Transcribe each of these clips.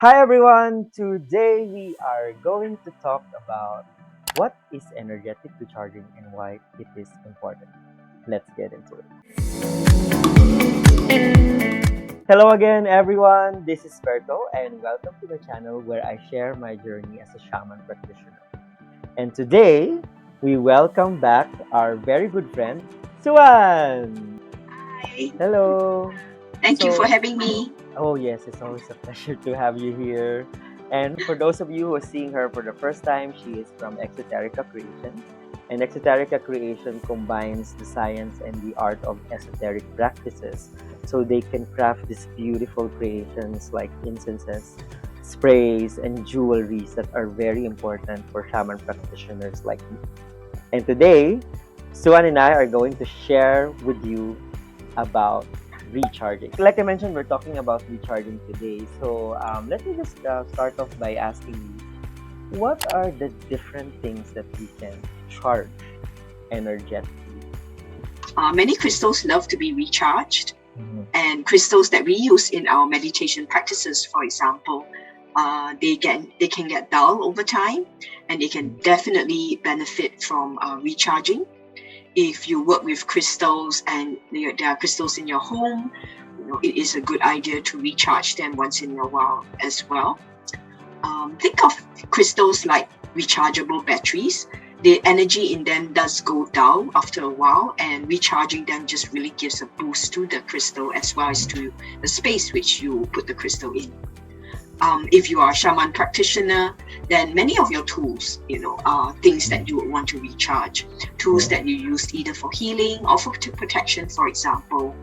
Hi everyone! Today we are going to talk about what is energetic recharging and why it is important. Let's get into it. Hello again everyone! This is Berto and welcome to the channel where I share my journey as a shaman practitioner. And today we welcome back our very good friend, Suan! Hi, Hello! thank you for So, having me. Oh, yes, it's always a pleasure to have you here. And for those of you who are seeing her for the first time, she is from Exoterica Creation. And Exoterica Creation combines the science and the art of esoteric practices so they can craft these beautiful creations like incenses, sprays, and jewelries that are very important for shaman practitioners like me. And today, Suan and I are going to share with you about recharging. Like I mentioned, we're talking about recharging today. So let me just start off by asking you, what are the different things that we can charge energetically? Many crystals love to be recharged, Mhm. and crystals that we use in our meditation practices, for example, they can get dull over time, and they can definitely benefit from recharging. If you work with crystals and there are crystals in your home, it is a good idea to recharge them once in a while as well. Think of crystals like rechargeable batteries. The energy in them does go down after a while, and recharging them just really gives a boost to the crystal as well as to the space which you put the crystal in. If you are a shaman practitioner, then many of your tools, are things that you would want to recharge. Tools Yeah. that you use either for healing or for protection, for example,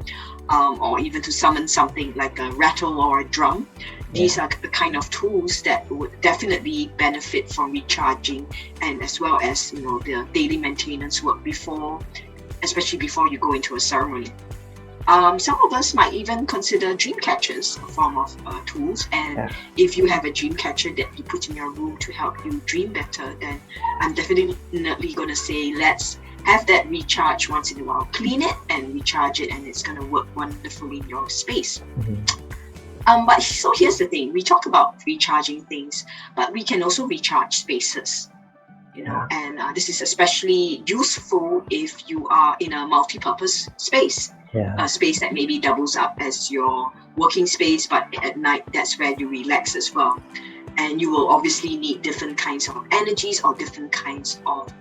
or even to summon something like a rattle or a drum. These Yeah. are the kind of tools that would definitely benefit from recharging, and as well as the daily maintenance work before, especially before you go into a ceremony. Some of us might even consider dream catchers a form of tools. And Yeah. if you have a dream catcher that you put in your room to help you dream better, then I'm definitely going to say let's have that recharge once in a while. Clean it and recharge it, and it's going to work wonderfully in your space. Mhm. But so here's the thing: we talk about recharging things, but we can also recharge spaces. Yeah. And this is especially useful if you are in a multi-purpose space, Yeah. a space that maybe doubles up as your working space, but at night that's where you relax as well. And you will obviously need different kinds of energies or different kinds of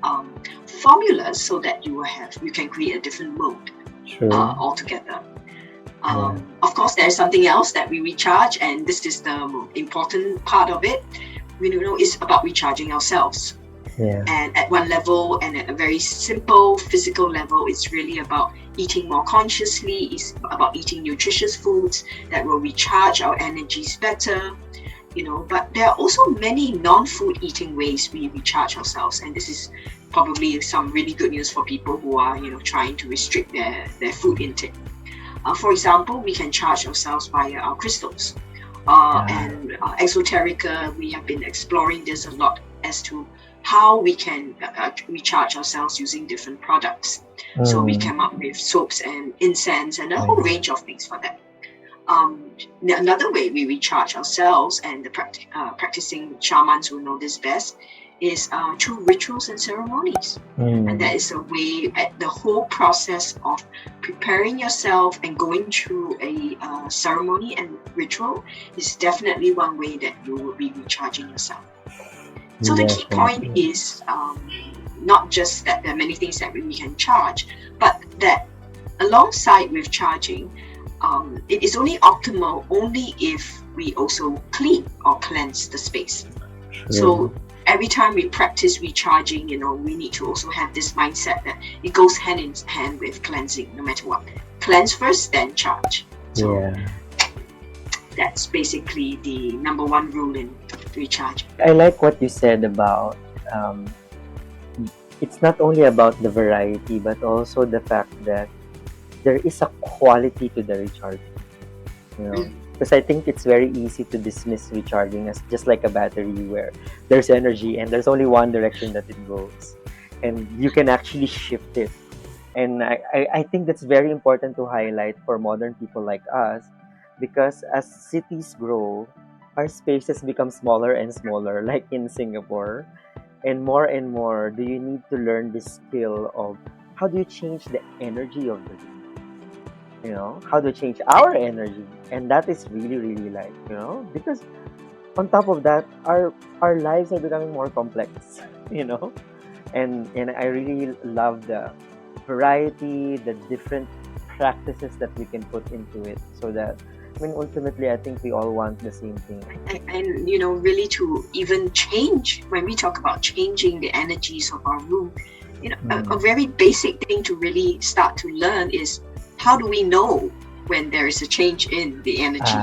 formulas so that you can create a different mode True. altogether. Yeah. Of course, there's something else that we recharge, and this is the important part of it. We know it's about recharging ourselves. Yeah. And at one level, and at a very simple physical level, it's really about eating more consciously. It's about eating nutritious foods that will recharge our energies better. But there are also many non-food eating ways we recharge ourselves, and this is probably some really good news for people who are trying to restrict their food intake. For example, we can charge ourselves via our crystals. Yeah. And Exoterica, we have been exploring this a lot as to how we can recharge ourselves using different products. So we Mm. came up with soaps and incense and a whole Nice. range of things for that. Another way we recharge ourselves, and the practicing shamans will know this best, is through rituals and ceremonies. And Mm. that is a way, at the whole process of preparing yourself and going through a ceremony and ritual is definitely one way that you will be recharging yourself. So the key point Definitely. is not just that there are many things that we can charge, but that alongside with charging, it is only optimal only if we also clean or cleanse the space. True. So every time we practice recharging, we need to also have this mindset that it goes hand in hand with cleansing, no matter what. Cleanse first, then charge. So Yeah. that's basically the number one rule in recharging. I like what you said about um, it's not only about the variety, but also the fact that there is a quality to the recharging, you know. Mm. Because I think it's very easy to dismiss recharging as just like a battery where there's energy and there's only one direction that it goes, and you can actually shift it. And I think that's very important to highlight for modern people like us, because as cities grow, our spaces become smaller and smaller, like in Singapore. And more, do you need to learn this skill of how do you change the energy of the room? How to change our energy. And that is really, really like, because on top of that, our lives are becoming more complex, you know? And I really love the variety, the different practices that we can put into it so that ultimately I think we all want the same thing. And really to even change, when we talk about changing the energies of our room, a very basic thing to really start to learn is, how do we know when there is a change in the energy?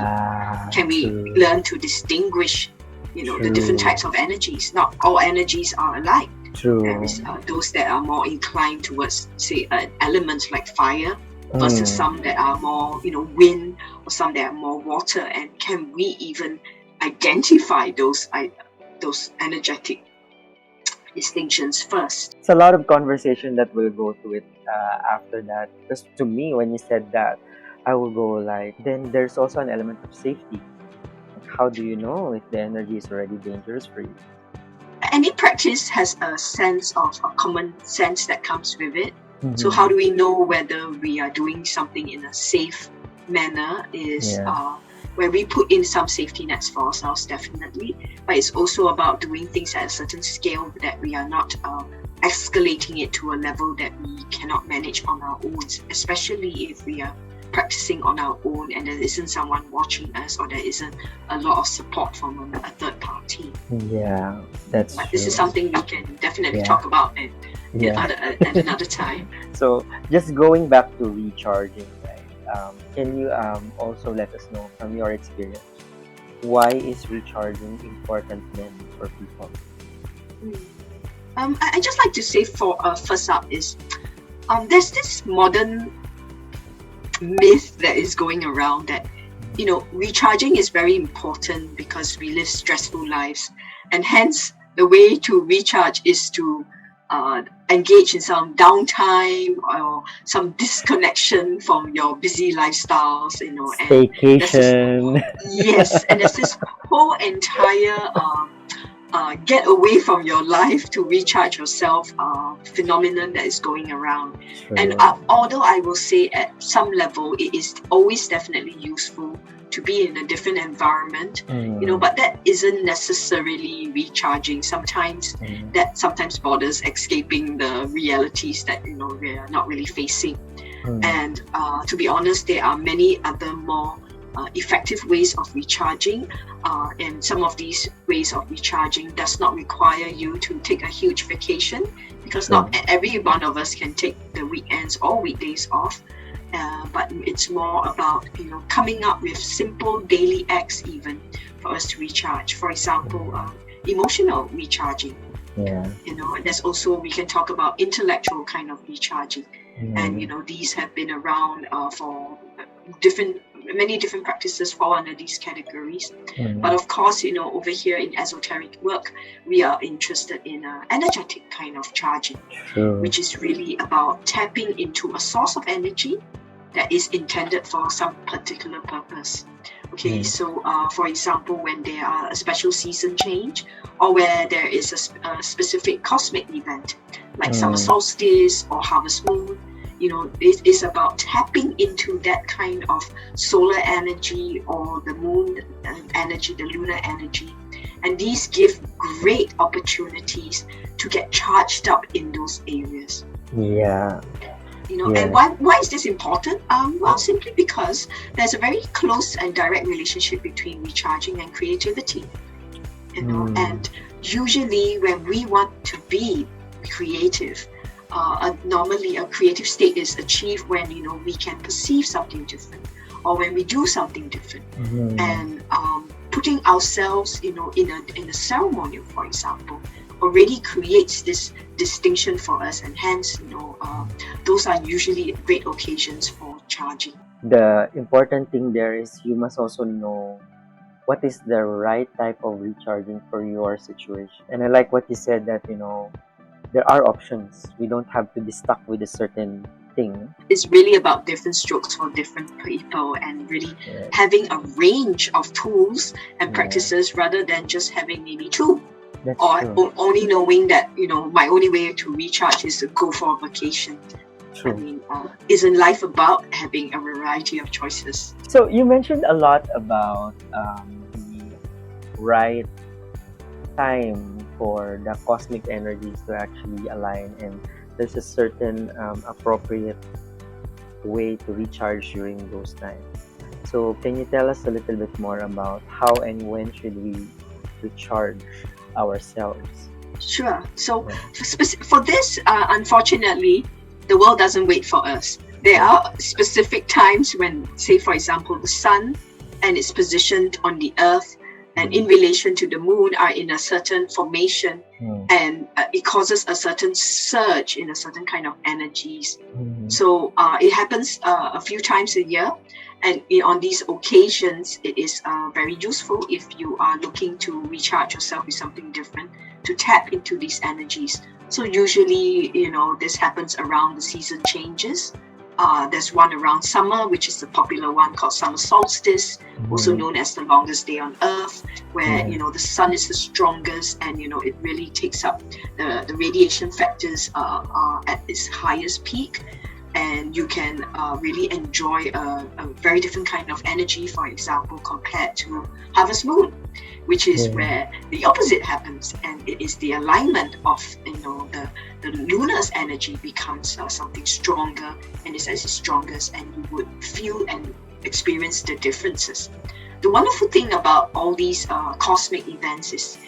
Can we True. learn to distinguish the different types of energies? Not all energies are alike. True. There is those that are more inclined towards, say, elements like fire, versus some that are more wind, or some that are more water. And can we even identify those energetic distinctions first? It's a lot of conversation that will go to it after that. Because to me, when you said that, I will go like, then there's also an element of safety. Like, how do you know if the energy is already dangerous for you? Any practice has a sense of a common sense that comes with it. So how do we know whether we are doing something in a safe manner is where we put in some safety nets for ourselves, definitely. But it's also about doing things at a certain scale that we are not escalating it to a level that we cannot manage on our own, especially if we are practicing on our own and there isn't someone watching us, or there isn't a lot of support from a third party. Yeah, that's But true. this is something we can definitely talk about at another time. So just going back to recharging, right? Can you also let us know from your experience, why is recharging important then for people? I just like to say for first up is there's this modern myth that is going around that recharging is very important because we live stressful lives, and hence the way to recharge is to engage in some downtime or some disconnection from your busy lifestyles, and Staycation. yes, and there's this whole entire get away from your life to recharge yourself phenomenon that is going around. True. And although I will say at some level it is always definitely useful to be in a different environment, but that isn't necessarily recharging. Sometimes that sometimes borders escaping the realities that we are not really facing. And to be honest, there are many other more effective ways of recharging, and some of these ways of recharging does not require you to take a huge vacation, because not every one of us can take the weekends or weekdays off, but it's more about coming up with simple daily acts even for us to recharge. For example, emotional recharging. There's also, we can talk about intellectual kind of recharging, and these have been around for many different practices fall under these categories. But of course, over here in esoteric work, we are interested in energetic kind of charging, which is really about tapping into a source of energy that is intended for some particular purpose. Okay, so for example, when there are a special season change, or where there is a specific cosmic event, like summer solstice or harvest moon, it is about tapping into that kind of solar energy, or the moon energy, the lunar energy. And these give great opportunities to get charged up in those areas. And why is this important? Well, simply because there's a very close and direct relationship between recharging and creativity. And usually when we want to be creative, normally a creative state is achieved when we can perceive something different, or when we do something different. And putting ourselves in a ceremonial, for example, already creates this distinction for us, and hence those are usually great occasions for charging. The important thing there is you must also know what is the right type of recharging for your situation. And I like what you said, that there are options. We don't have to be stuck with a certain thing. It's really about different strokes for different people, and really having a range of tools and practices rather than just having maybe two. That's Or true. only knowing that, my only way to recharge is to go for a vacation. True. I mean, isn't life about having a variety of choices? So you mentioned a lot about the right time for the cosmic energies to actually align, and there's a certain appropriate way to recharge during those times. So can you tell us a little bit more about how and when should we recharge ourselves? Sure. So for this, unfortunately, the world doesn't wait for us. There are specific times when, say, for example, the sun and its position on the earth and in relation to the moon are in a certain formation, and it causes a certain surge in a certain kind of energies. So it happens a few times a year, and on these occasions, it is very useful if you are looking to recharge yourself with something different, to tap into these energies. So usually, this happens around the season changes. There's one around summer, which is the popular one called summer solstice, also known as the longest day on earth, where the sun is the strongest, and it really takes up the radiation factors at its highest peak, and you can really enjoy a very different kind of energy, for example, compared to harvest moon, which is where the opposite happens, and it is the alignment of the lunar's energy becomes something stronger, and it's at its strongest, and you would feel and experience the differences. The wonderful thing about all these cosmic events is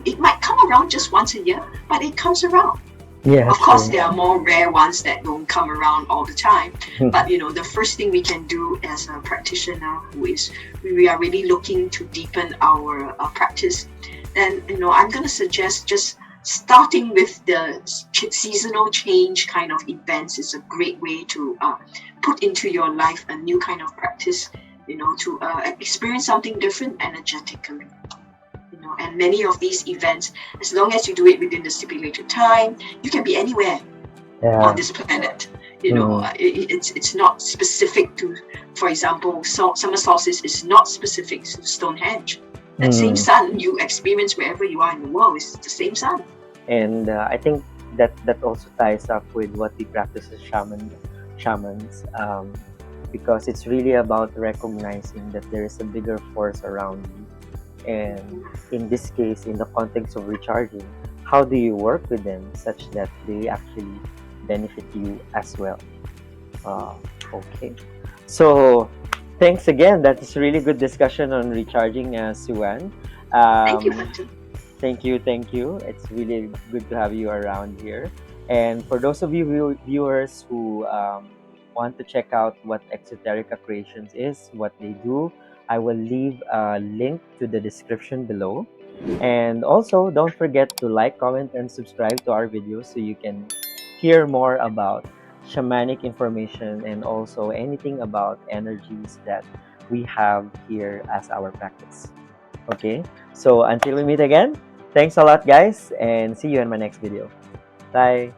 it might come around just once a year, but it comes around. Yeah, of course, there are more rare ones that don't come around all the time. But the first thing we can do as a practitioner who is we are really looking to deepen our practice, then I'm going to suggest just starting with the seasonal change kind of events is a great way to put into your life a new kind of practice, to experience something different energetically. And many of these events, as long as you do it within the stipulated time, you can be anywhere on this planet. It's not specific to, for example, summer solstice is not specific to Stonehenge. That same sun you experience wherever you are in the world is the same sun. And I think that also ties up with what we practice as shamans, because it's really about recognizing that there is a bigger force around you. And in this case, in the context of recharging, how do you work with them such that they actually benefit you as well? Okay. So thanks again. That is really good discussion on recharging, Suan. Thank you, Fenton. Thank you. It's really good to have you around here. And for those of you viewers who want to check out what Exoterica Creations is, what they do, I will leave a link to the description below. And also, don't forget to like, comment, and subscribe to our videos so you can hear more about shamanic information and also anything about energies that we have here as our practice. Okay, so until we meet again, thanks a lot, guys, and see you in my next video. Bye.